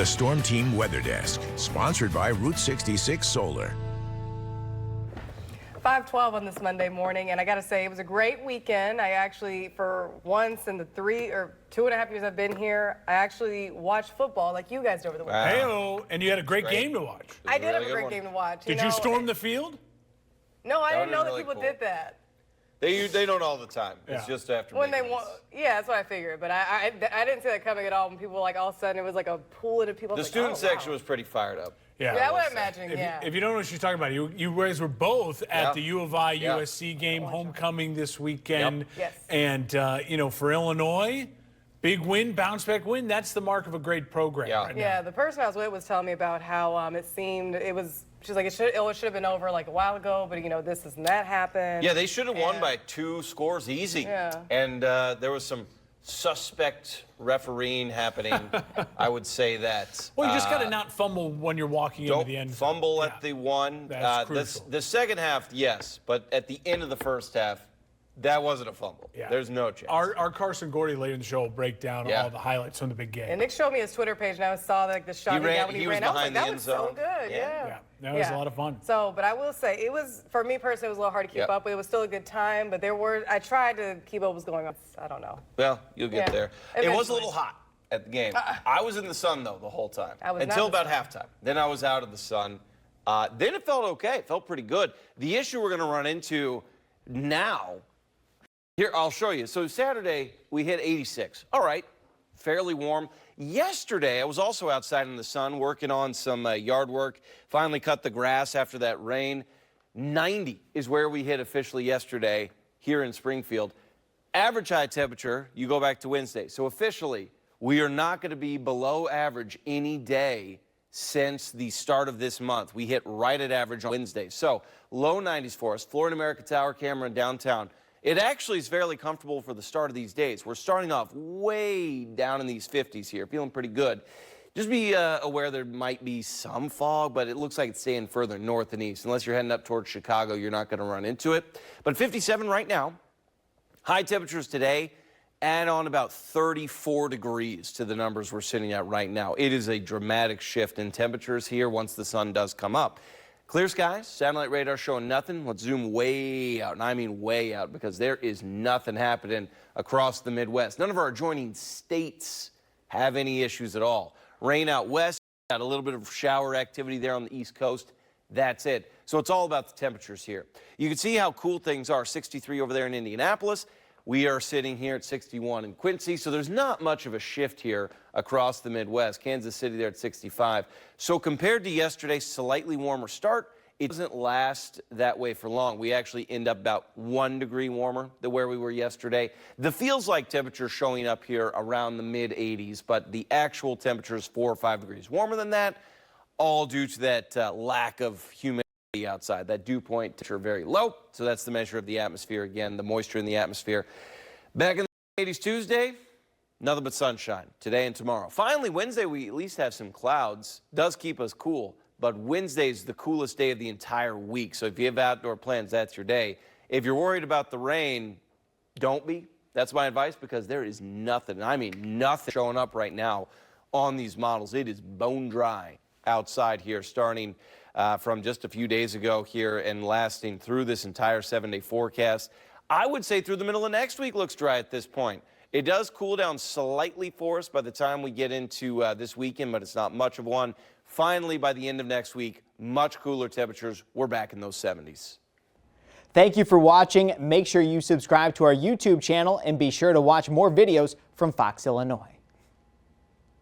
The Storm Team Weather Desk, sponsored by Route 66 Solar. 5:12 on this Monday morning, and I got to say, it was a great weekend. I actually, for once in the 2.5 years I've been here, I actually watched football like you guys did over the weekend. Hey-o, and you had a great game to watch. I did have a great game to watch. Did you storm the field? No, I didn't know that people did that. They don't all the time. It's just after when they want. Yeah, that's what I figured. But I didn't see that coming at all. When people like all of a sudden it was like a pool of people. The student section was pretty fired up. Yeah, I would imagine. If you don't know what she's talking about, you guys were both at the U of I USC game, homecoming this weekend. Yes. And you know, for Illinois, big win, bounce back win. That's the mark of a great program. Right now. The person I was with was telling me about how it seemed She's like, it should have been over like a while ago, but you know, this and that happened. Yeah, they should have won by 2 scores easy. Yeah. And there was some suspect refereeing happening. I would say that. Well, you just got to not fumble when you're walking into the end zone. Don't fumble at the one. That's crucial. The second half, yes, but at the end of the first half, that wasn't a fumble. Yeah. There's no chance. Our Carson Gordy later in the show will break down all the highlights from the big game. And Nick showed me his Twitter page, and I saw like the shot when he ran. I was like, that was so good. Yeah. That was a lot of fun. So, but I will say, it was, for me personally, it was a little hard to keep up with. It was still a good time, but I tried to keep up what was going on. I don't know. Well, you'll get there. Eventually. It was a little hot at the game. I was in the sun, though, the whole time. Until about halftime. Then I was out of the sun. Then it felt okay. It felt pretty good. The issue we're going to run into now, here, I'll show you. So Saturday, we hit 86. All right, fairly warm. Yesterday, I was also outside in the sun working on some yard work. Finally cut the grass after that rain. 90 is where we hit officially yesterday here in Springfield. Average high temperature, you go back to Wednesday. So officially, we are not going to be below average any day since the start of this month. We hit right at average on Wednesday. So low 90s for us. Florida America Tower camera in downtown. It actually is fairly comfortable for the start of these days. We're starting off way down in these 50s here, feeling pretty good. Just be aware there might be some fog, but it looks like it's staying further north and east. Unless you're heading up towards Chicago, you're not going to run into it. But 57 right now. High temperatures today, add on about 34 degrees to the numbers we're sitting at right now. It is a dramatic shift in temperatures here once the sun does come up. Clear skies, satellite radar showing nothing. Let's zoom way out, and I mean way out, because there is nothing happening across the Midwest. None of our adjoining states have any issues at all. Rain out west, got a little bit of shower activity there on the East Coast. That's it. So it's all about the temperatures here. You can see how cool things are. 63 over there in Indianapolis. We are sitting here at 61 in Quincy, so there's not much of a shift here across the Midwest. Kansas City there at 65. So compared to yesterday, slightly warmer start. It doesn't last that way for long. We actually end up about 1 degree warmer than where we were yesterday. The feels like temperature showing up here around the mid 80s, but the actual temperature is 4 or 5 degrees warmer than that, all due to that lack of humidity outside. That dew point temperature very low, so that's the measure of the atmosphere again, the moisture in the atmosphere. Back in the 80s Tuesday, nothing but sunshine today and tomorrow. Finally, Wednesday, we at least have some clouds. Does keep us cool, but Wednesday is the coolest day of the entire week. So if you have outdoor plans, that's your day. If you're worried about the rain, don't be. That's my advice, because there is nothing, I mean nothing, showing up right now on these models. It is bone dry outside here, starting from just a few days ago here and lasting through this entire 7-day forecast. I would say through the middle of next week looks dry at this point. It does cool down slightly for us by the time we get into this weekend, but it's not much of one. Finally, by the end of next week, much cooler temperatures. We're back in those 70s. Thank you for watching. Make sure you subscribe to our YouTube channel and be sure to watch more videos from Fox Illinois.